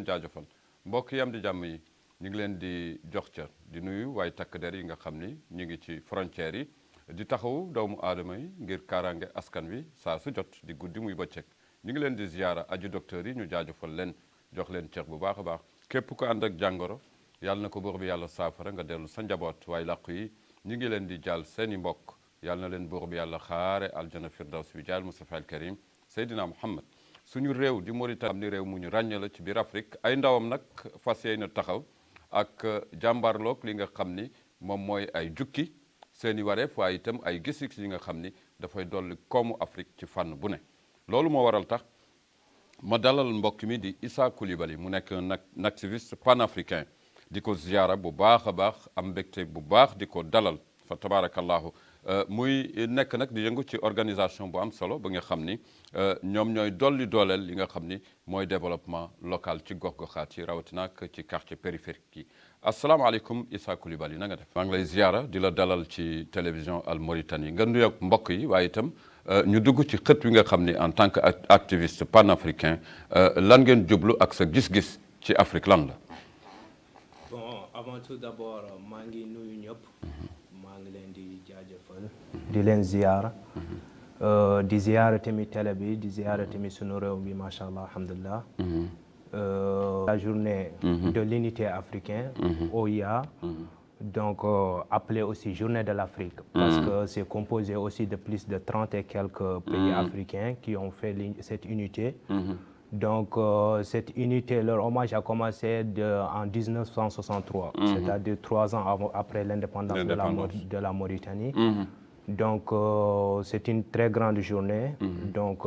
jaajëfal mbokk yi am di jàmm yi ñu ngi leen di jox cër di nuyu waaye takk der yi nga xam ni ñu ngi ci frontières yi di taxaw doomu aadama yi ngir kaaraange askan wi saa su jot di guddi muy bëccëg ñu ngi leen di ziyaara aju docteur yi ñu jaajëfal leen jox leen cër bu baax a baax képp ko ànd ak jàngoro yàlla na ko buur bi yàlla saafara nga dellu sa njaboot waaye làqu yi ñu ngi leen di jaal seeni mbokk yàlla na leen buur bi yàlla xaare aljana firdaws bi jaal Mustafa al Karim Seydina Muhammad suñu réew di Mauritanie am ni réew mu ñu ràññee la ci biir Afrique ay ndawam nag fas yéene taxaw ak jàmbaarloog li nga xam ni moom mooy ay jukki seeni wareef waaye itam ay gis-gis yi nga xam ni dafay dolli koomu Afrique ci fànn bu ne loolu moo waral tax ma dalal mbokk mi di Issa Coulibaly mu nekk nag activiste panafricain di ko ziyaara bu baax a baax am mbégte bu baax di ko dalal fa tabarakallahu muy nekk nag di yëngu ci organisation bu am solo ba nga xam ni ñoom ñooy dolli dooleel li nga xam ni mooy développement local ci gox-goxaat yi rawatina ak ci quartier périphérique yi asalaamaaleykum Issa Coulibaly na nga def. maa ngi lay ziyaara di la dalal ci télévision Al Mauritanie nga nuyoog mbokk yi waaye itam ñu dugg ci xët wi nga xam ni en tant que activiste panafricain lan ngeen jublu ak sa gis-gis ci Afrique lan la. Bon, avant tout d'abord maa ngi nuyu ñëpp. maa ngi leen di jaajëfal. di leen ziyaara. di ziyaara tamit télé bi di ziyaara tamit sunu réew bi macha allah alhamdulilah. La journée de l'unité africaine. OUA. Donc appelée aussi journée de l'Afrique. Parce que c'est composé aussi de plus de 30 et quelques pays africains qui ont fait cette unité. Donc cette unité, leur hommage a commencé en 1963, c'est-à-dire 3 ans après l'indépendance de la Mauritanie. Donc c'est une très grande journée. Donc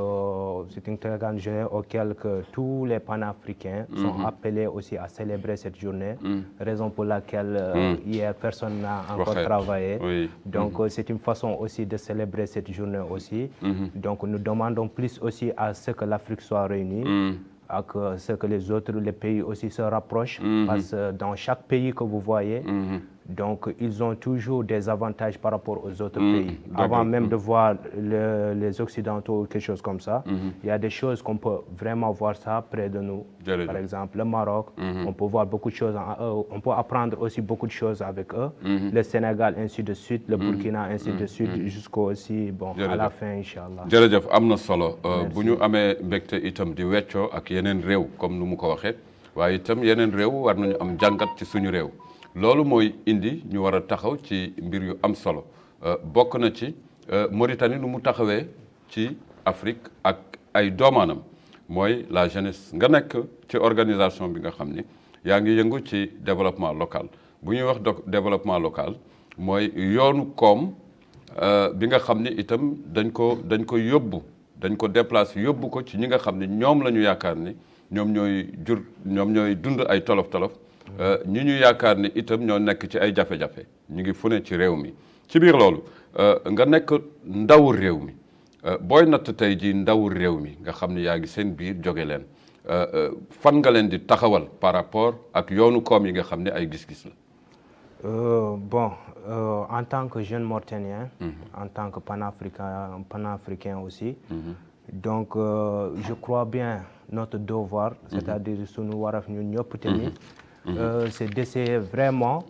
c'est une très grande journée auquel que tous les panafricains sont appelés aussi à célébrer cette journée. Raison pour laquelle hier personne n'a encore travaillé. Oui. Donc c'est une façon aussi de célébrer cette journée aussi. Donc nous demandons plus aussi à ce que l'Afrique soit réunie. À ce que les pays aussi se rapprochent. Parce que dans chaque pays que vous voyez, donc ils ont toujours des avantages par rapport aux autres pays. Avant même de voir les Occidentaux ou quelque chose comme ça, il y a des choses qu'on peut vraiment voir ça près de nous. Par exemple, le Maroc, on peut voir beaucoup de choses, on peut apprendre aussi beaucoup de choses avec eux. Le Sénégal, ainsi de suite, le Burkina, ainsi de suite, jusqu'au aussi, bon, à la fin, Inch'Allah. jërëjëf am na solo bu ñu amee mbégte itam di weccoo ak yeneen réew comme nu mu ko waxee waaye itam yeneen réew war nañu am jàngat ci suñu réew. loolu mooy indi ñu war a taxaw ci mbir yu am solo bokk na ci Mauritanie nu mu taxawee ci Afrique ak ay doomaanam mooy la jeunesse nga nekk ci organisation bi nga xam ni yaa ngi yëngu ci développement local bu ñuy wax développement local mooy yoonu koom bi nga xam ni itam dañ ko yóbbu dañ ko déplacer yóbbu ko ci ñi nga xam ni ñoom la ñu yaakaar ni ñoom ñooy dund ay tolof-tolof ñi ñu yaakaar ni itam ñoo nekk ci ay jafe-jafe ñu ngi fu ne ci réew mi ci biir loolu nga nekk ndawu réew mi booy natt tey jii ndawu réew mi nga xam ni yaa ngi seen biir jóge leen fan nga leen di taxawal par rapport ak yoonu koom yi nga xam ne ay gis-gis la. Bon, en tant que jeune Mauritanien, en tant que panafricain aussi, donc je crois bien notre devoir, c'est-à-dire sunu waraf ñun ñëpp tamit. C'est d'essayer vraiment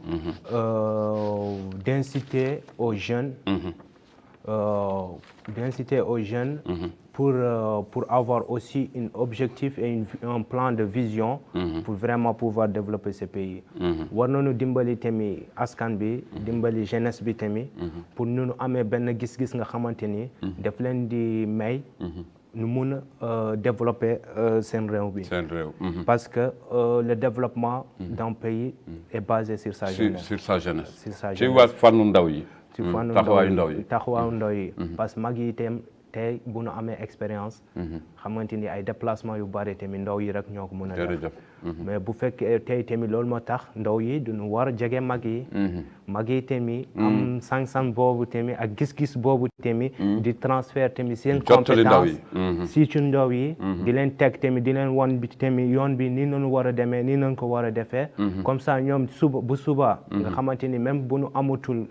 d'inciter aux jeunes, pour avoir aussi un objectif et un plan de vision pour vraiment pouvoir développer ce pays. war nañu dimbali tamit askan bi dimbali jeunesse bi tamit pour ñu amee benn gis-gis nga xamante ni daf leen di may ñu mun a développer seen réew bi. Parce que le développement d'un pays est basé sur sa jeunesse. Sur sa jeunesse. ci waa fànnu ndaw yi. ci fànnu taxawaayu ndaw yi. Parce que mag yi itam tey bu nu amee expérience. xamante ni ay déplacement yu bari tamit ndaw yi rek ñoo ko mën a def. mais bu fekkee tey tamit loolu moo tax ndaw yi duñu war a jege mag yi. mag yi tamit am sang-sang boobu tamit ak gis-gis boobu tamit. di transfert tamit seen compétence si ci ndaw yi. di leen teg tamit di leen won bi tamit yoon bi nii nañu war a demee nii nañu ko war a defee. comme ça ñoom bu suba. nga xamante ni même bu nu amatul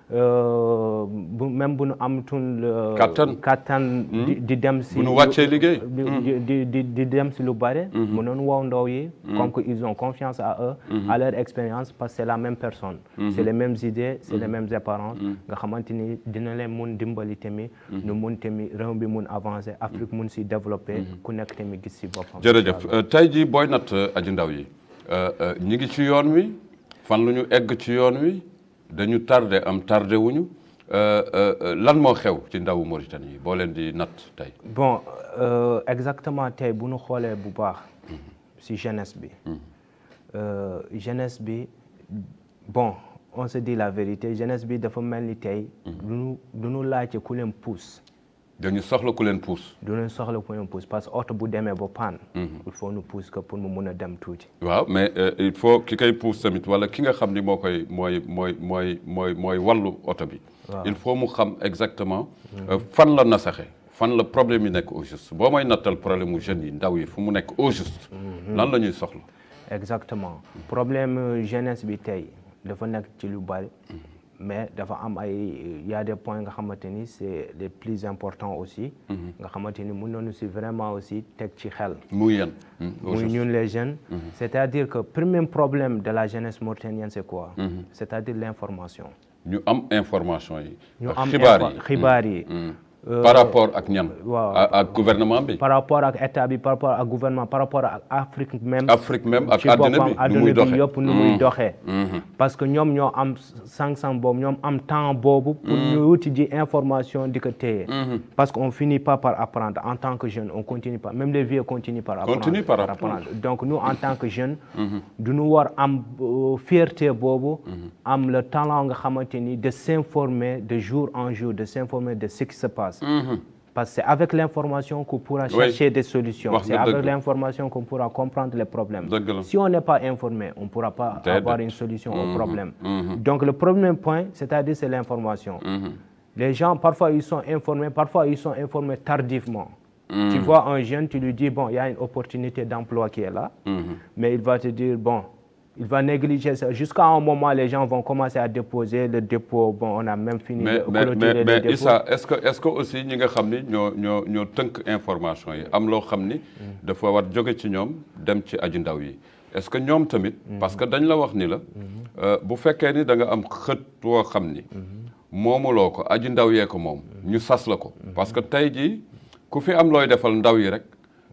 même bu nu amatul kattan di dem si bu nu wàccee liggéey di dem si lu bare mënoon woo ndaw yi comme que ils ont confiance à eux à leur expérience parce que c'est la même personne c'est les mêmes idées c'est les mêmes apparences nga xamante ni dina leen mun dimbali tamit nu mun tamit réew bi mun avancer Afrique mun si développer ku nekk tamit gis si boppam. jërëjëf tey jii booy natt aji ndaw yi ñi ngi ci yoon wi fan lu ñu egg ci yoon wi dañu tardé am tardé wuñu lan moo xew ci ndawu Mauritanie yi boo leen di natt tey. bon exactement tey bu ñu xoolee bu baax si jeunesse bi jeunesse bi bon on se dit la vérité jeunesse bi dafa mel ni tey du ñu laajte ku leen pousse. dañu soxla ku leen pousse. du leen soxla ku leen pousse parce que oto bu demee ba panne. il faut nu pousse que pour mu mun a dem tuuti. waaw mais il faut ki koy pousse tamit wala ki nga xam ni moo koy mooy wallu oto bi. il faut mu xam exactement fan la nasaxe fan la problème yi nekk au juste boo may nattal problème mu jeunes yi ndaw yi fu mu nekk au juste. lan la ñuy soxla. exactement problème jeunesse bi tey dafa nekk ci lu bari. mais dafa am y a des points nga xamante ni c'est les plus importants aussi. nga xamante ni mën nañu si vraiment aussi teg ci xel. muy yéen. muy ñun les jeunes. c'est-à-dire que premier problème de la jeunesse mauritanienne c'est quoi. c'est-à-dire l'information. ñu am information yi. ñu am xibaar yi. par rapport ak ñan. waaw ak gouvernement bi. par rapport ak état bi par rapport ak gouvernement par rapport ak Afrique même. ak àddina bi bi yëpp nu muy doxee. parce que ñoom ñoo am sang boobu ñoom am temps boobu. pour ñu wuti ji information di ko téye. parce que on finit pas par apprendre en tant que jeune on continue pas même les vieux continuent par apprendre. donc nous en tant que jeune. du ñu war am fierté boobu. am le talent nga xamante ni de s'informer de jour en jour de s'informer de ce qui se passe. Parce que c'est avec l'information qu'on pourra chercher des solutions. C'est avec l'information qu'on pourra comprendre les problèmes. Si on n'est pas informé, on ne pourra pas avoir une solution au problème. Donc le premier point, c'est-à-dire c'est l'information. Les gens, parfois ils sont informés tardivement. Tu vois un jeune, tu lui dis, bon, il y a une opportunité d'emploi qui est là, mais il va te dire, bon, il va négliger ça. Jusqu'à un moment, les gens vont commencer à déposer le dépôt. Bon, on a même fini de clôturer le dépôt. Issa, est-ce que aussi ñi nga xam ni ñoo tënk information yi am loo xam ni dafa war jóge ci ñoom dem ci aji ndaw yi est-ce que ñoom tamit parce que dañ la wax ni la bu fekkee ni da nga am xët woo xam ni moomuloo ko aji ndaw yee ko moom ñu sas la ko parce que tey jii ku fi am looy defal ndaw yi rek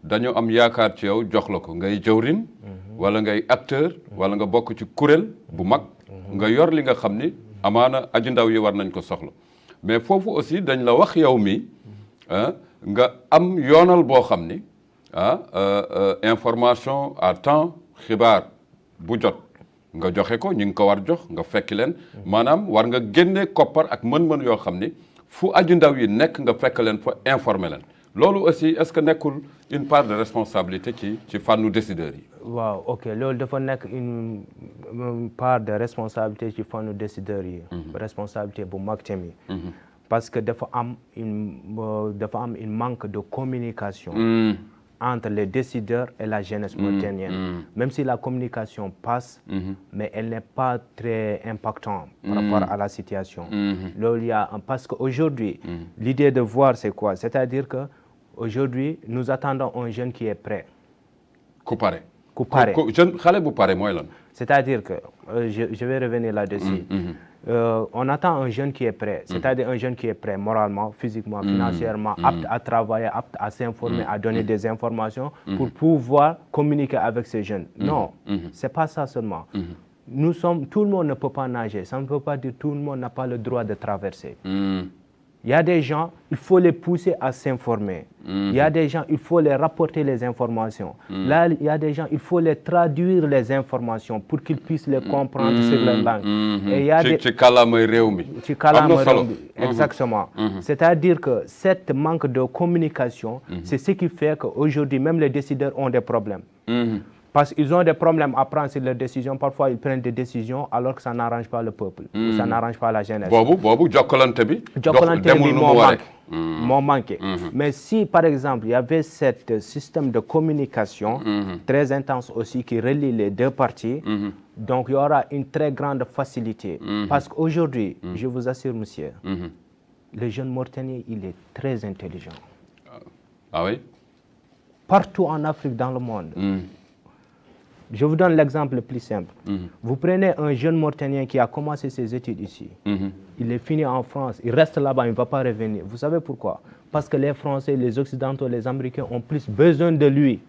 dañu am yaakaar ci yow jox la ko ngay jëwrin wala ngay acteur wala nga bokk ci kuréel bu mag nga yor li nga xam ni amaana aji ndaw yi war nañ ko soxla mais foofu aussi dañ la wax yow mi nga am yoonal boo xam ni information à temps xibaar bu jot nga joxe ko ñi ngi ko war jox nga fekki leen maanaam war nga génne koppar ak mën-mën yoo xam ni fu aji ndaw yi nekk nga fekk leen fa informer leen loolu aussi est-ce que nekkul une part de responsabilité ci fànnu décideurs yi. waaw ok loolu dafa nekk une part de responsabilité ci fànnu décideurs yi. responsabilité bu mag tamit. parce que dafa am une manque de communication. entre les décideurs et la jeunesse mauritanienne. Même si la communication passe, mais elle n'est pas très impactante par rapport à la situation. Parce qu'aujourd'hui, l'idée de voir c'est quoi? C'est-à-dire qu'aujourd'hui, nous attendons un jeune qui est prêt. Couparé. Couparé. C'est-à-dire que, je vais revenir là-dessus. On attend un jeune qui est prêt, c'est-à-dire un jeune qui est prêt moralement, physiquement, financièrement, apte à travailler, apte à s'informer, à donner des informations pour pouvoir communiquer avec ces jeunes. Non, c'est pas ça seulement. Nous sommes, tout le monde ne peut pas nager, ça ne veut pas dire que tout le monde n'a pas le droit de traverser. Il y a des gens, il faut les pousser à s'informer. Il y a des gens, il faut les rapporter les informations. Là, il y a des gens, il faut les traduire les informations pour qu'ils puissent les comprendre sur leur langue. Et il y a des... Exactement. C'est-à-dire que cette manque de communication, c'est ce qui fait qu'aujourd'hui, même les décideurs ont des problèmes. Parce qu'ils ont des problèmes à prendre sur leurs décisions. Parfois, ils prennent des décisions alors que ça n'arrange pas le peuple. Ou ça n'arrange pas la jeunesse. boobu jokkalante bi. Jokkalante bi moo manqué. Mhm. Mais si, par exemple, il y avait ce système de communication très intense aussi qui relie les deux parties, donc il y aura une très grande facilité. Parce qu'aujourd'hui, je vous assure, monsieur, le jeune Mauritanien, il est très intelligent. Ah oui? Partout en Afrique, dans le monde. Je vous donne l'exemple le plus simple. Vous prenez un jeune Mauritanien qui a commencé ses études ici. Il est fini en France, il reste là-bas, il ne va pas revenir. Vous savez pourquoi? Parce que les Français, les Occidentaux, les Américains ont plus besoin de lui.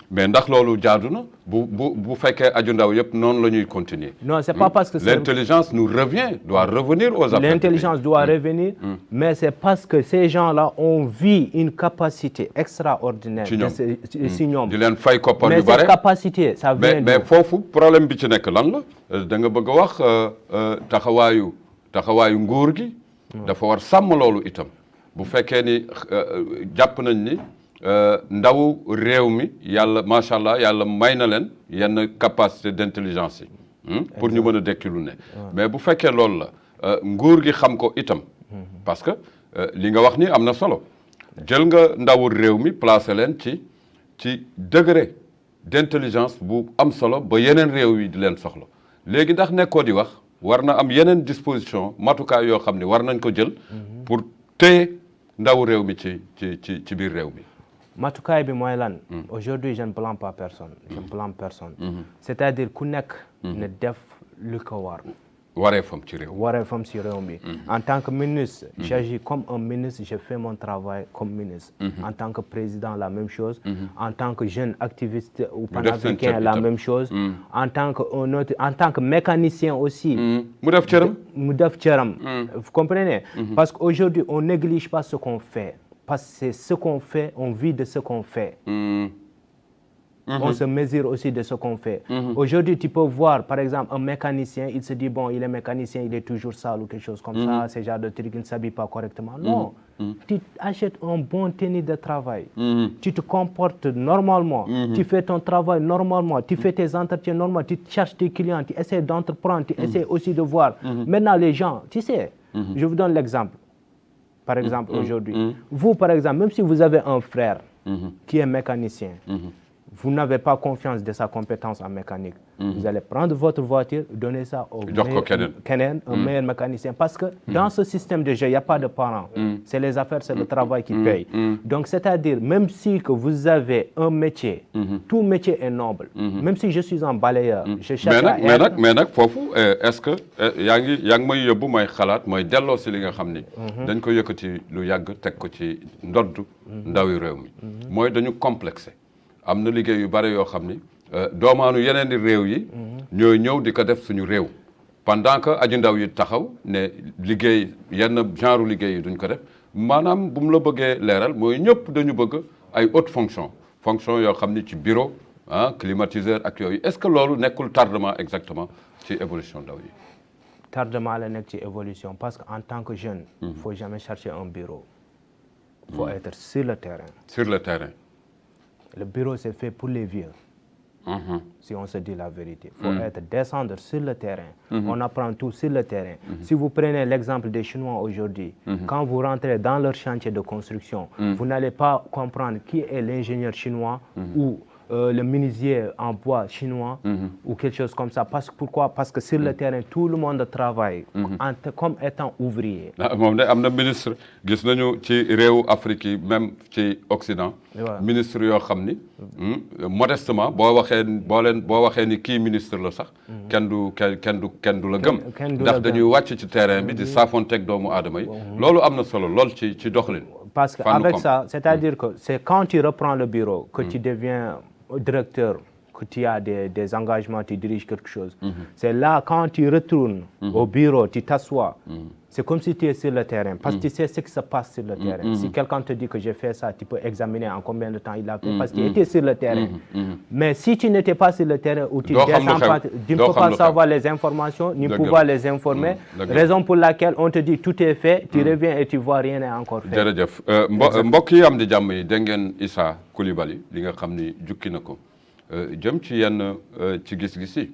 Mais ndax loolu jaadu na bu fekkee aju ndaw yëpp noonu la ñuy continuer. Non, c'est pas parce que l'intelligence nous revient, doit revenir aux affaires. L'intelligence doit revenir, mais c'est parce que ces gens-là ont vu une capacité extraordinaire. Di leen fay koppar yu Mais bare. cette capacité, ça vient mais foofu problème bi ci nekk lan la da nga bëgg a wax taxawaayu nguur gi. dafa war sàmm loolu itam bu fekkee ni jàpp nañ ni. ndaw réew mi yàlla macha allah yàlla may na leen yenn capacité d'intelligence yi pour ñu mën a dekki lu ne mais bu fekkee loolu la nguur gi xam ko itam parce que li nga wax ni am na solo jël nga ndawu réew mi placé leen ci degré d'intelligence bu am solo ba yeneen réew yi di leen soxla léegi ndax nekkoo di wax war na am yeneen disposition matukaay yoo xam ne war nañ ko jël pour téye ndawu réew mi ci biir réew mi. matukaay bi mooy lan. Aujourd'hui je ne blâme pas personne. Je ne blâme personne. C'est-à-dire ku nekk ne def lu ko war. wareefam ci réew. wareefam ci réew mi. En tant que ministre, j'agis comme un ministre, je fais mon travail comme ministre. En tant que président, la même chose. En tant que jeune activiste ou panafricain, la même chose. En tant que mécanicien aussi. mu def cëram. mu def cëram. Vous comprenez? Parce qu'aujourd'hui, on ne néglige pas ce qu'on fait. Parce que c'est ce qu'on fait, on vit de ce qu'on fait. On se mesure aussi de ce qu'on fait. Aujourd'hui, tu peux voir, par exemple, un mécanicien, il se dit, bon, il est mécanicien, il est toujours sale ou quelque chose comme ça, ce genre de truc, il ne s'habille pas correctement. Non, tu achètes un bon tenue de travail, tu te comportes normalement, tu fais ton travail normalement, tu fais tes entretiens normalement, tu cherches tes clients, tu essaies d'entreprendre, tu essaies aussi de voir. Maintenant, les gens, tu sais, je vous donne l'exemple. Par exemple, aujourd'hui, vous, par exemple, même si vous avez un frère qui est mécanicien, vous n'avez pas confiance de sa compétence en mécanique. Vous allez prendre votre voiture, donner ça au meilleur mécanicien. Parce que dans ce système de jeu, il n'y a pas de parents. C'est les affaires, c'est le travail qui paye. Donc, c'est-à-dire, même si que vous avez un métier, tout métier est noble. Même si je suis un balayeur, je cherche à être... Mais nag foofu est-ce que yaa ngi may yóbbu may xalaat mooy delloo si li nga xam ni dañ ko yëkkati lu yàgg teg ko ci ndoddu ndawi réew mi mooy dañu complexé am na liggéey yu bare yoo xam ni doomaanu yeneen di réew yi ñooy ñëw di ko def suñu réew pendant que aji ndaw yi taxaw ne liggéey yenn genre liggéey yi duñ ko def maanaam bu mu la bëggee leeral mooy ñëpp dañu bëgg ay haute fonction yoo xam ni ci bureau climatiseur ak yooyu est-ce que loolu nekkul tardement exactement ci évolution ndaw yi. Tardement la nekk ci évolution parce que en tant que jeune il faut jamais chercher un bureau il faut être sur le terrain. Sur le terrain. Le bureau c'est fait pour les vieux. Si on se dit la vérité. Il faut descendre sur le terrain. On apprend tout sur le terrain. Si vous prenez l'exemple des Chinois aujourd'hui, quand vous rentrez dans leur chantier de construction, vous n'allez pas comprendre qui est l'ingénieur chinois ou le menuisier en bois chinois ou quelque chose comme ça. Pourquoi? Parce que sur le terrain, tout le monde travaille comme étant ouvrier. moom de am na ministre gis nañu ci réewu Afrique yi même ci Occident. ministre yoo xam ni modestement boo waxee ni kii ministre la sax kenn du la gëm ndax dañuy wàcc ci terrain bi di saafonteeg doomu aadama yi loolu am na solo lool ci doxalin. Parce qu'avec ça, c'est-à-dire que c'est quand tu reprends le bureau que tu deviens directeur, que tu as des engagements, tu diriges quelque chose. C'est là, quand tu retournes au bureau, tu t'assois, c'est comme si tu es sur le terrain, parce que tu sais ce qui se passe sur le terrain. Si quelqu'un te dit que j'ai fait ça, tu peux examiner en combien de temps il a fait, parce qu'il était sur le terrain. Mais si tu n'étais pas sur le terrain, ou tu descends pas, tu ne peux pas savoir les informations, ni pouvoir les informer. Raison pour laquelle on te dit tout est fait, tu reviens et tu vois rien n'est encore fait. jërëjëf mbokk yi am di jàmm yi dégg ngeen Issa Coulibaly li nga xam ni jukki na ko jëm ci yenn ci gis-gis yi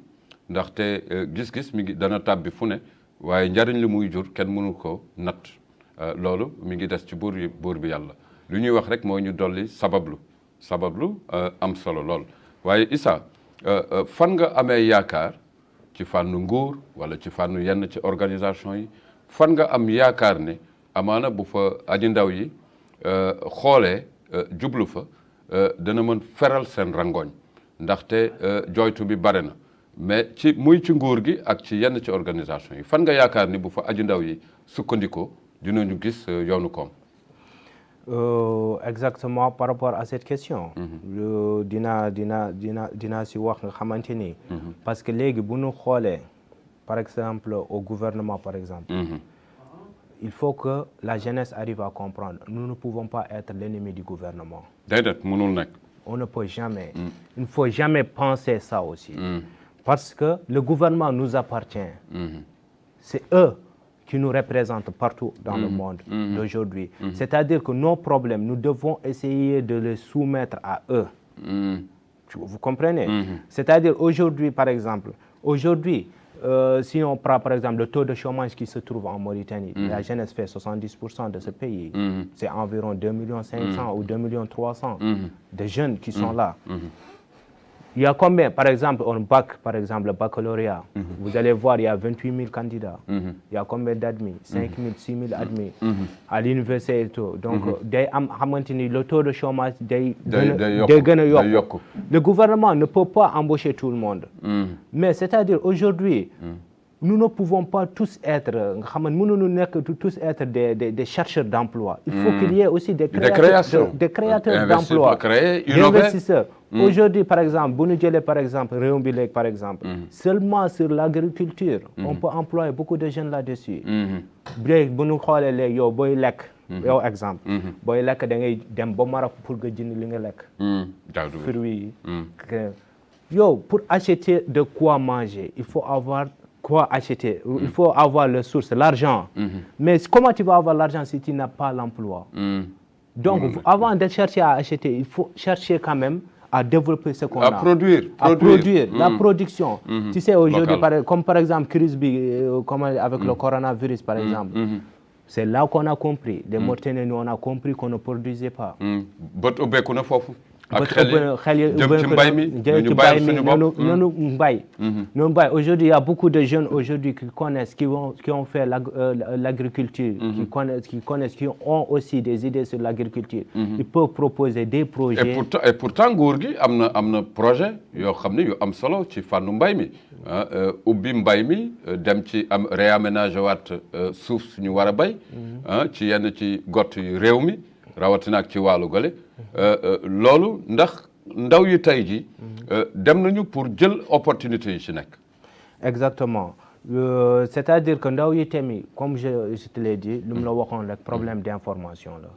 ndaxte gis-gis mi ngi dana tàbbi fu ne waaye njariñ li muy jur kenn mënu ko natt loolu mi ngi des ci buur bi yàlla lu ñuy wax rek mooy ñu dolli sabablu am solo lool waaye Issa fan nga amee yaakaar ci fànnu nguur wala ci fànnu yenn ci organisation yi fan nga am yaakaar ne amaana bu fa aji ndaw yi xoolee jublu fa dana mën feral seen rangoñ ndaxte jooytu bi bare na mais muy ci nguur gi ak ci yenn ci organisation yi fan nga yaakaar ni bu fa aji ndaw yi sukkandikoo dinañu gis yoonu koom. Exactement par rapport à cette question. dina si wax nga xamante ni. parce que léegi bu ñu xoolee par exemple au gouvernement par exemple. Il faut que la jeunesse arrive à comprendre. Nous ne pouvons pas être l'ennemi du gouvernement. Déedéet mënul nekk. On ne peut jamais. Il ne faut jamais penser ça aussi. Parce que le gouvernement nous appartient. C'est eux qui nous représentent partout dans le monde d'aujourd'hui. C'est-à-dire que nos problèmes, nous devons essayer de les soumettre à eux. Vous comprenez? C'est-à-dire aujourd'hui, par exemple, si on prend par exemple le taux de chômage qui se trouve en Mauritanie, la jeunesse fait 70% de ce pays. C'est environ 2 500 000 ou 2 300 000 de jeunes qui sont là. Il y a combien, par exemple, on bac, par exemple, le baccalauréat, vous allez voir, il y a 28 000 candidats. Il y a combien d'admis? 5 000, 6 000 admis à l'université et tout. Donc, le taux de chômage, le gouvernement ne peut pas embaucher tout le monde. Mais c'est-à-dire, aujourd'hui, nous ne pouvons pas tous être des chercheurs d'emploi. Il faut qu'il y ait aussi des créateurs d'emploi, des investisseurs. Aujourd'hui, par exemple, par exemple, seulement sur l'agriculture, on peut employer beaucoup de jeunes là-dessus. Exemple, pour acheter de quoi manger, il faut avoir quoi acheter. Il faut avoir les sources, l'argent. Mais comment tu vas avoir l'argent si tu n'as pas l'emploi? Donc, avant de chercher à acheter, il faut chercher quand même à développer ce qu'on a. À produire. La production. Tu sais, aujourd'hui, comme par exemple, crise avec le coronavirus, par exemple, c'est là qu'on a compris. Les Mauritaniens, nous, on a compris qu'on ne produisait pas. Aujourd'hui, il y a beaucoup de jeunes aujourd'hui qui connaissent, qui ont fait l'agriculture, qui ont aussi des idées sur l'agriculture. Ils peuvent proposer des projets. Et pourtant, Gourgi a un projet, yu am solo ci fànnu mbay mi ubbi mbay mi dem ci am réaménagé waat suuf suñu war a bay ci yenn ci gott yu réew mi rawatina ak ci wàllu gale loolu ndax ndaw yi tey ji dem nañu pour jël opportunité yi ci nekk. Exactement. C'est-à-dire que ndaw yi tamit comme je te l'ai dit lu mu la waxoon rek problème d'information la.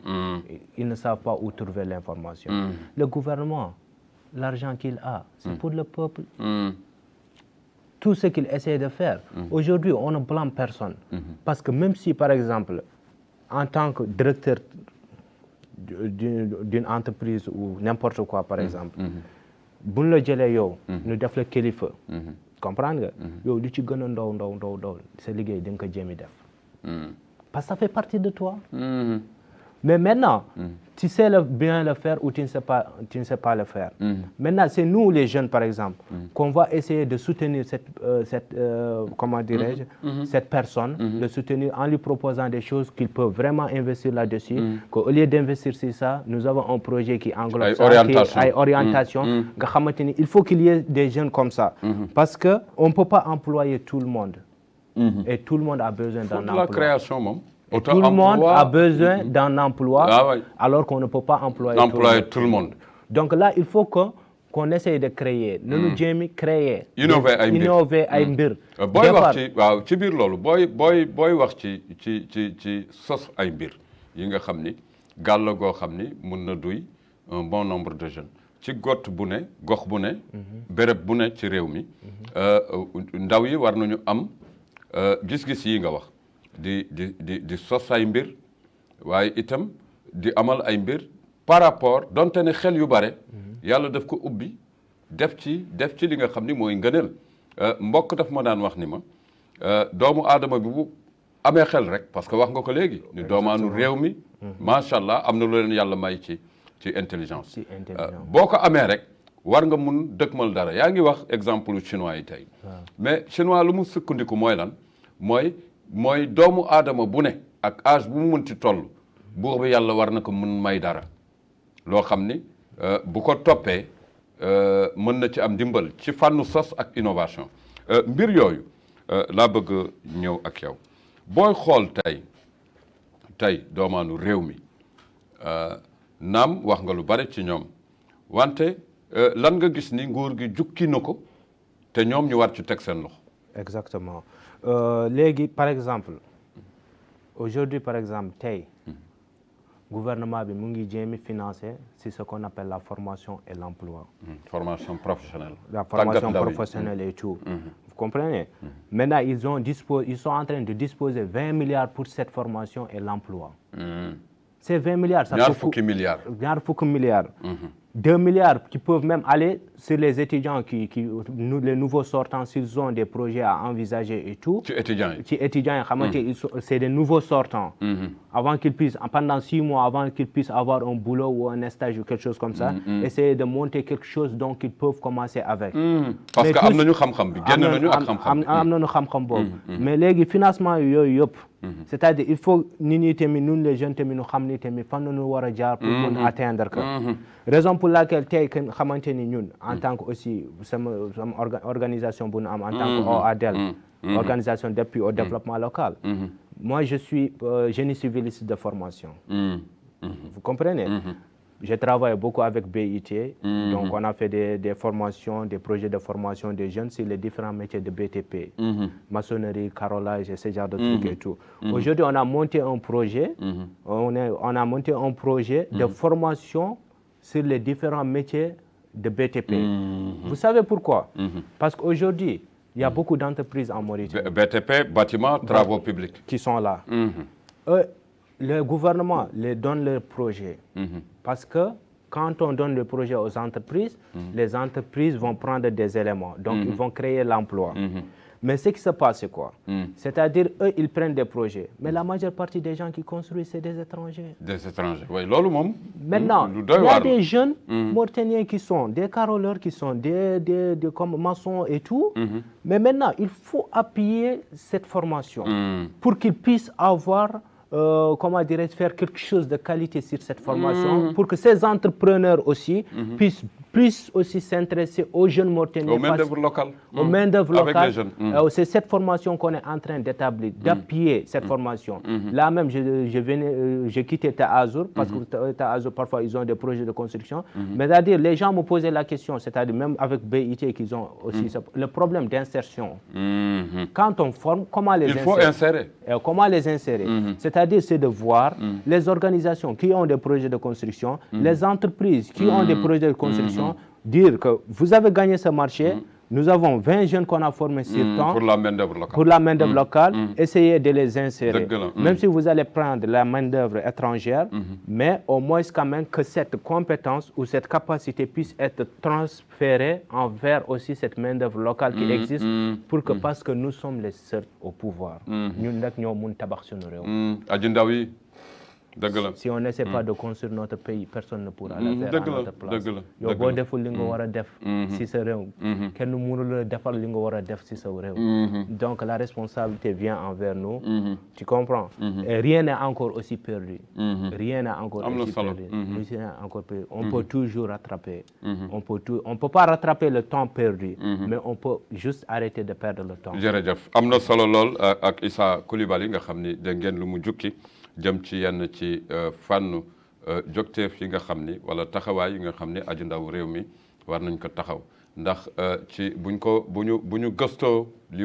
Ils ne savent pas où trouver l'information. Le gouvernement, l'argent qu'il a, c'est pour le peuple. Tout ce qu'il essaie de faire. Aujourd'hui, on ne blâme personne. Parce que même si, par exemple, en tant que directeur d'une entreprise ou n'importe quoi, par exemple, bu ñu la jëlee yow ñu def la kilifa, comprendre nga yow lu ci gën a ndaw sa liggéey da nga ko jéemi def parce que ça fait partie de toi. Mais maintenant, tu sais bien le faire ou tu ne sais pas le faire. Maintenant, c'est nous les jeunes, par exemple, qu'on va essayer de soutenir comment dirais-je, cette personne, de soutenir en lui proposant des choses qu'il peut vraiment investir là-dessus, qu'au lieu d'investir sur ça, nous avons un projet qui englobe ça, orientation. Il faut qu'il y ait des jeunes comme ça, parce qu'on ne peut pas employer tout le monde. Et tout le monde a besoin d'un emploi. La création, même. Et tout le monde a besoin d'un emploi, alors qu'on ne peut pas employer tout le monde. Donc là, il faut qu'on essaye de créer. Nous devons créer. Innover ay mbir. Boy wax ci waaw ci biir loolu boy wax ci sos ay mbir yi nga xam ni gàll goo xam ni mun na duy un bon nombre de jeunes ci gox bu ne béréb bu ne ci réew mi ndaw yi war nañu am gis-gis yi nga wax. di sos ay mbir waaye itam di amal ay mbir par rapport donte ne xel yu bare yàlla daf ko ubbi def ci li nga xam ni mooy ngëneel mbokk daf ma daan wax ni ma doomu aadama bi bu amee xel rek parce que wax nga ko léegi ni doomaanu réew mi macha allah am na lu leen yàlla may ci intelligence boo ko amee rek war nga mun dëkkmal dara yaa ngi wax exemple chinois yi tey mais chinois lu mu sukkandiku mooy lan mooy doomu aadama bu ne ak âge bu mu munti toll buur bi yàlla war na ko mun may dara loo xam ni bu ko toppee mën na ci am ndimbal ci fànnu sos ak innovation mbir yooyu laa bëgg ñëw ak yow booy xool tey doomaanu réew mi naam wax nga lu bari ci ñoom wante lan nga gis ni nguur gi jukki na ko te ñoom ñu war ci teg seen loxo. Exactement léegi par exemple aujourd'hui par exemple tey gouvernement bi mu ngi jéem a financer si ce qu'on appelle la formation et l'emploi. Formation professionnelle. La formation professionnelle et tout. Vous comprenez? Maintenant ils sont en train de disposer 20 milliards pour cette formation et l'emploi. Ces 20 milliards ça ñaar fukki milliards. ñaar fukki milliards. 2 milliards qui peuvent même aller sur les étudiants les nouveaux sortants s'ils ont des projets à envisager et tout. Ci étudiants yi c'est des nouveaux sortants. Avant qu'ils puissent pendant 6 mois avant qu'ils puissent avoir un boulot ou un stage ou quelque chose comme ça. Essayer de monter quelque chose donc ils peuvent commencer avec. Parce que am nañu xam-xam bi génn nañu ak xam-xam. am nañu xam-xam boobu. mais léegi financement yooyu yëpp. c'est-à-dire il faut nit ñi tamit ñun les jeunes tamit ñu xam ni tamit fan la ñu war a jaar pour mën a atteindre que. raison pour laquelle tey que xamante ni ñun en tant que aussi sama organisation bu ñu am en tant que OADEL. Organisation d'appui au développement local. Moi je suis génie civiliste de formation. Vous comprenez? J'ai travaillé beaucoup avec BIT, donc on a fait des formations, des projets de formation des jeunes sur les différents métiers de BTP, maçonnerie, carrelage et ce genre de trucs et tout. Aujourd'hui, on a monté un projet, on a monté un projet de formation sur les différents métiers de BTP. Vous savez pourquoi? Parce qu'aujourd'hui, il y a beaucoup d'entreprises en Mauritanie. BTP, bâtiments, travaux publics. Qui sont là. Le gouvernement les donne leurs projets. Parce que quand on donne le projet aux entreprises, les entreprises vont prendre des éléments. Donc, ils vont créer l'emploi. Mais ce qui se passe, c'est quoi? C'est-à-dire, eux, ils prennent des projets. Mais la majeure partie des gens qui construisent, c'est des étrangers. Des étrangers, oui. Lolo, mom. Maintenant, il y a des jeunes Mauritaniens qui sont des caroleurs, qui sont des comme maçons et tout. Mais maintenant, il faut appuyer cette formation pour qu'ils puissent avoir... comment dirais-je, faire quelque chose de qualité sur cette formation pour que ces entrepreneurs aussi puissent aussi s'intéresser aux jeunes Mauritaniens. Aux main-d'œuvre locales. Aux main-d'œuvre locales. Avec les jeunes. C'est cette formation qu'on est en train d'établir, d'appuyer cette formation. Là même, j'ai quitté Taazur parce que Taazur, parfois, ils ont des projets de construction. Mais c'est-à-dire, les gens me posaient la question, c'est-à-dire même avec BIT qu'ils ont aussi le problème d'insertion. Quand on forme, comment les insérer? Il faut insérer. Comment les insérer? C'est-à-dire, c'est de voir les organisations qui ont des projets de construction, les entreprises qui ont des projets de construction, dire que vous avez gagné ce marché, nous avons 20 jeunes qu'on a formés sur temps pour la main-d'œuvre locale. Pour la main-d'œuvre locale, essayez de les insérer. Même si vous allez prendre la main-d'œuvre étrangère, mais au moins quand même que cette compétence ou cette capacité puisse être transférée envers aussi cette main-d'œuvre locale qui existe, pour que, parce que nous sommes les seuls au pouvoir. Nous n'avons pas de si on n'essaie pas de construire notre pays, personne ne pourra le faire à notre place. Yo bo deful li nga wara def ci sa rew kenn mënul defal li nga wara def ci sa rew. Donc la responsabilité vient envers nous. Tu comprends? Et rien n'est encore aussi perdu. Rien n'est encore aussi perdu. On peut toujours rattraper. On peut pas rattraper le temps perdu, mais on peut juste arrêter de perdre le temps. Jërëjëf amna solo lol ak Issa Coulibaly nga xamni de ngeen lu mu jukki jëm ci yenn ci fànn jogteef yi nga xam ni wala taxawaay yi nga xam ni aju ndaw réew mi war nañ ko taxaw ndax ci bu ñu gëstoo li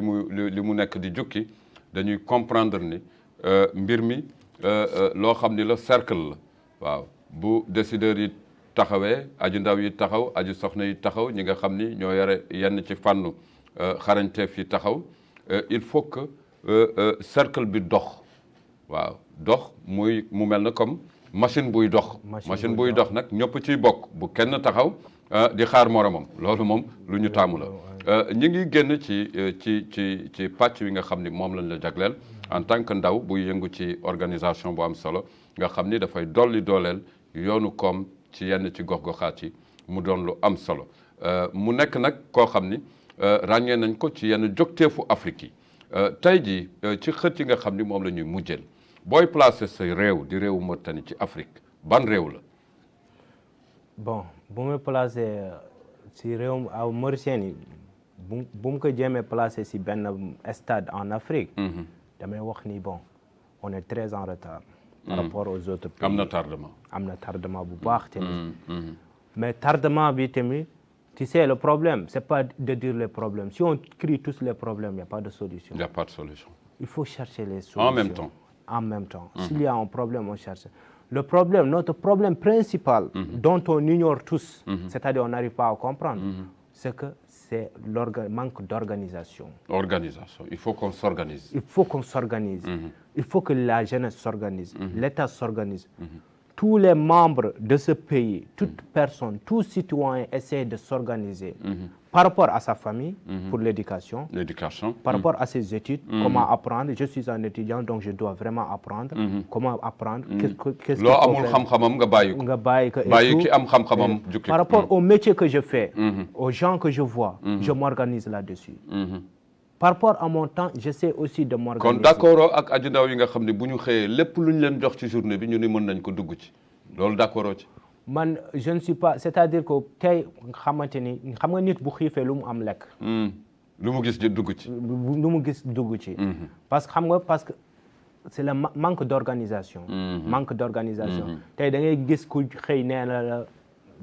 mu nekk di jukki dañuy comprendre ni mbir mi loo xam ni la cercle la waaw bu décideurs yi taxawee aju ndaw yi taxaw aju soxna yi taxaw ñi nga xam ni ñoo yore yenn ci fànn xarañteef yi taxaw il faut que cercle bi dox waaw dox mu mel na comme machine buy dox machine buy dox nag ñëpp ciy bokk bu kenn taxaw di xaar moromam loolu moom lu ñu taamu la ñi ngi génn ci pàcc wi nga xam ni moom lañ la jagleel en tant que ndaw buy yëngu ci organisation bu am solo nga xam ni dafay dooleel yoonu koom ci yenn ci gox-goxaat yi mu doon lu am solo mu nekk nag koo xam ni ràññee nañ ko ci yenn jógteefu Afrique yi tey jii ci xët yi nga xam ni moom la ñuy mujjeel booy placé sa réew di réewu Mauritanie ci Afrique ban réew la. bon bu ma placé si réew Mauritanie bu mu ko jéemee placé si benn stade en Afrique. damay wax ni bon on est très en retard. par rapport aux autres pays. am na tardement bu baax tamit. mais tardement bi tamit tu sais le problème c'est pas de dire les problèmes si on crie tous les problèmes il y a pas de solution. Il faut chercher les solutions. En même temps. S'il y a un problème on cherche. Le problème, notre problème principal dont on ignore tous, c'est-à-dire on n'arrive pas à comprendre, c'est que c'est le manque d'organisation. Il faut qu'on s'organise. Il faut que la jeunesse s'organise, l'État s'organise. Tous les membres de ce pays, toute personne, tout citoyen essaie de s'organiser par rapport à sa famille, pour l'éducation, par rapport à ses études, comment apprendre. Je suis un étudiant, donc je dois vraiment apprendre. Comment apprendre, qu'est-ce qu'il faut faire. Par rapport au métier que je fais, aux gens que je vois, je m'organise là-dessus. Par rapport à mon temps, j'essaie aussi de m'organiser. Kon d'accord ak aji ndaw yi nga xam ne bu ñu xëyee lépp lu ñu leen jox ci journée bi ñu ni mën nañ ko dugg ci loolu d'accord ci. man je ne suis pas c'est-à-dire que tey xamante ni xam nga nit bu xiifee lu mu am lekk. lu mu gis dugg ci. parce que c'est le manque d'organisation. Manque d'organisation. tey da ngay gis ku xëy nee na la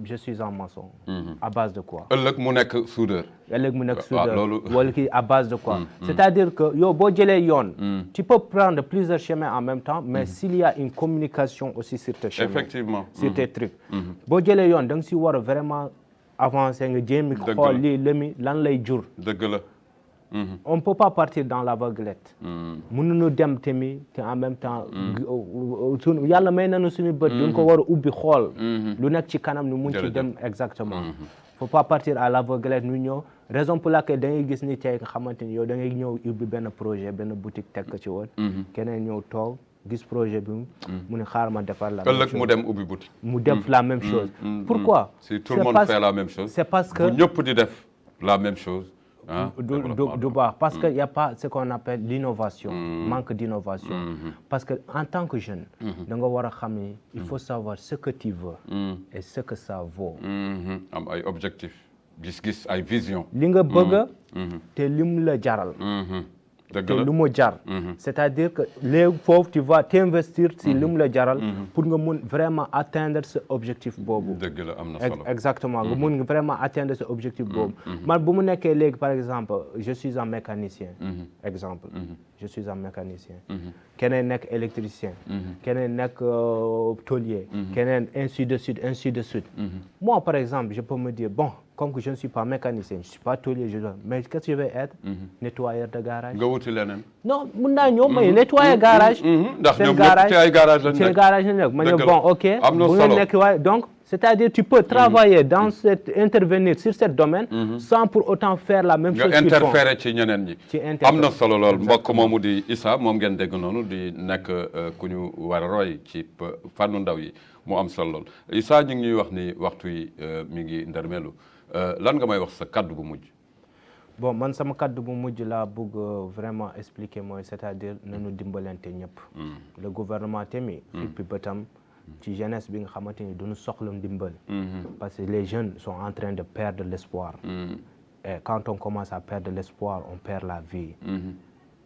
je suis un maçon. À base de quoi? ëllëg mu nekk soudeur. wala kii à base de quoi? C'est-à-dire que yow boo jëlee yoon. tu peux prendre plusieurs chemins en même temps mais s'il y a une communication aussi sur tes chemins. Effectivement. Sur tes trucs. boo jëlee yoon da nga si war a vraiment avancer nga jéem a xool lii lëmi lan lay jur. dëgg la. On ne peut pas partir dans l'aveuglette. mënuñu dem tamit te en même temps. yàlla may nañu suñu bët. duñ ko war a ubbi xool. lu nekk ci kanam nu mun ci dem exactement. faut pas partir à l'aveuglette ñu ñëw raison pour laquelle da ngay gis ni tey nga xamante ni yow da ngay ñëw ubbi benn projet benn boutique teg ko ci woon. keneen ñëw toog gis projet bi mu ne xaaral ma defar la. ëllëg mu dem ubbi boutique. mu def la même chose. Pourquoi? Si tout le monde fait la même chose. C'est parce que bu ñëpp di def la même chose. du baax parce que y a pas ce qu'on appelle l'innovation. Manque d'innovation. Parce que en tant que jeune da nga war a xam ni il faut savoir ce que tu veux et ce que ça vaut. am ay objectifs gis-gis ay vision li nga bëgg te lim la jaral. te lu mu jar. c'est-à-dire que léegi foofu tu vas t'investir si lu mu la jaral. pour nga mun vraiment atteindre ce objectif boobu. dëgg la am na solo exactement nga mun vraiment atteindre ce objectif boobu. man bu mu nekkee léegi par exemple je suis un mécanicien. exemple je suis un mécanicien. keneen nekk électricien. keneen nekk tôlier. keneen ainsi de suite. Moi par exemple je peux me dire bon. Comme que je ne suis pas mécanicien, je ne suis pas tôlier, mais qu'est-ce que je vais être? Nettoyeur de garage. Nga wuti leneen. Non, mun naa ñëw may nettoyer garage. ndax ñoom ñëpp ci ay garage lañ nekk. ci ay garage lañ nekk ma ñëw bon ok. am na solo nekk waaye donc c'est-à-dire tu peux travailler dans intervenir sur ce domaine. sans pour autant faire la même chose. nga interférer ci ñeneen ñi. ci am na solo lool mbokk moomu di Issa moom ngeen dégg noonu di nekk ku ñu war a roy ci fànnu ndaw yi mu am solo lool Issa ñu ngi ñuy wax ni waxtu yi mi ngi ndarmeelu. lan nga may wax sa kaddu bu mujj. bon man sama kaddu bu mujj laa bëgg vraiment expliquer mooy c'est-à-dire nañu dimbalante ñëpp. le gouvernement tamit. fi bëtam ci jeunesse bi nga xamante ni duñu soxla ndimbal. parce que les jeunes sont en train de perdre l'espoir. et quand on commence à perdre l'espoir on perd la vie.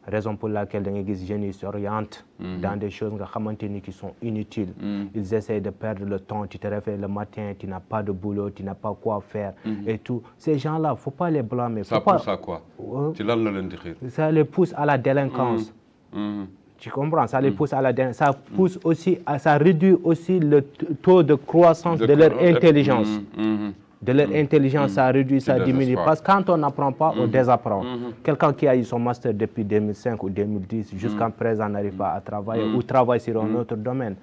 Raison pour laquelle da ngay gis jeunes yi s'orientent dans des choses nga xamante ni qui sont inutiles. Ils essaient de perdre le temps, tu te réveilles le matin, tu n'as pas de boulot, tu n'as pas quoi faire et tout. Ces gens-là, faut pas les blâmer. Ça pousse à quoi? ci lan la leen di xiir? Ça les pousse à la délinquance. Tu comprends? Ça les pousse à la délinquance. Ça pousse aussi ça réduit aussi le taux de croissance de leur intelligence. de leur intelligence, ça réduit, ça diminue. désespoir. Parce que quand on n'apprend pas, on désapprend. Quelqu'un qui a eu son master depuis 2005 ou 2010 jusqu'à présent n'arrive pas à travailler ou travaille sur un autre domaine.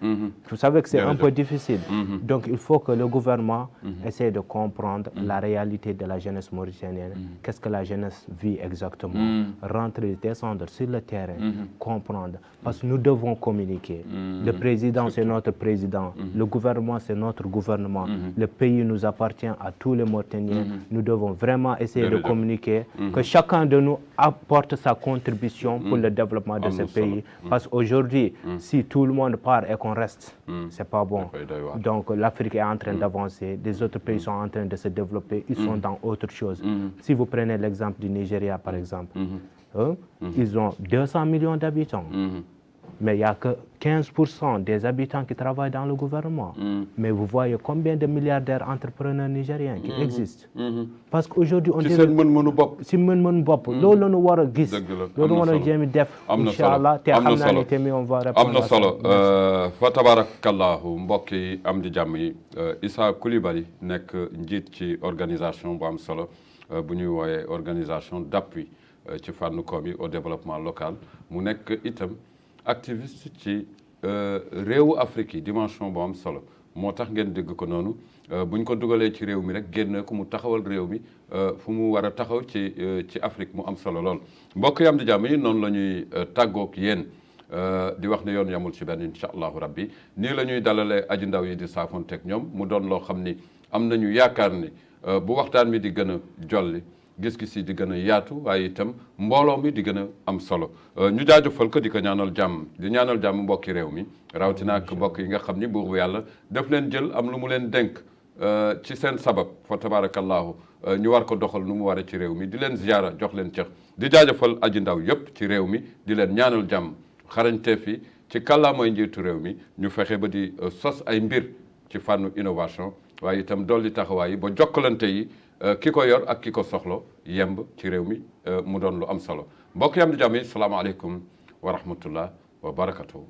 Vous savez que c'est un peu difficile. Donc il faut que le gouvernement essaie de comprendre la réalité de la jeunesse mauritanienne. Qu'est-ce que la jeunesse vit exactement? Rentrer, descendre sur le terrain, comprendre. Parce que nous devons communiquer. Le président, c'est notre président. Le gouvernement, c'est notre gouvernement. Le pays nous appartient à tous les Mauritaniens. Nous devons vraiment essayer de communiquer, que chacun de nous apporte sa contribution pour le développement de ce pays. Parce qu'aujourd'hui, si tout le monde part et qu'on reste, c'est pas bon. Donc l'Afrique est en train d'avancer, les autres pays sont en train de se développer, ils sont dans autre chose. Si vous prenez l'exemple du Nigeria, par exemple, ils ont 200 millions d'habitants. Mais il n'y a que 15% des habitants qui travaillent dans le gouvernement. Mais vous voyez combien de milliardaires entrepreneurs nigériens qui existent. Parce qu'aujourd'hui, on dit... C'est mën-mënu bopp. Si mën-mënu bopp. Loolu la ñu war a gis. Loolu war a jéem def. Inch'Allah te xam naa ne tamit on va répondre. am na solo fa tabarakallahu mbokk yi am di jàmm yi Issa Coulibaly nekk njiit ci organisation bu am solo bu ñuy wooyee organisation d'appui ci fànn koom yi au développement local mu nekk itam activiste ci réewu Afrique yi dimension bu am solo moo tax ngeen dégg ko noonu bu ñu ko dugalee ci réew mi rek génn ko mu taxawal réew mi fu mu war a taxaw ci Afrique mu am solo lool. mbokk yi am di jàmm yi noonu la ñuy tàggoog yéen di wax ne yoon yamul ci benn incha allahu rabbi nii la ñuy dalalee aji ndaw yi di saafonteeg ñoom mu doon loo xam ni am nañu yaakaar ni bu waxtaan mi di gën a jolli. gis-gis yi di gën a yaatu waaye itam mbooloo mi di gën a am solo ñu jaajëfal ko di ko ñaanal jàmm di ñaanal jàmm mbokki réew mi rawatina ak mbokk yi nga xam ni buur bu yàlla daf leen jël am lu mu leen dénk ci seen sabab fa tabarakallahu ñu war ko doxal nu mu waree ci réew mi di leen ziyaara jox leen cër di jaajëfal aji ndaw yëpp ci réew mi di leen ñaanal jàmm xarañteef yi ci kàllaamay njiitu réew mi ñu fexe ba di sos ay mbir ci fànnu innovation waaye itam dolli taxawaay yi ba jokkalante yi ki ko yor ak ki ko soxlo yemb ci réew mi mu doon lu am solo mbokk yam di jàmm yi salaamaaleykum wa rahmatullah wa barakatuhu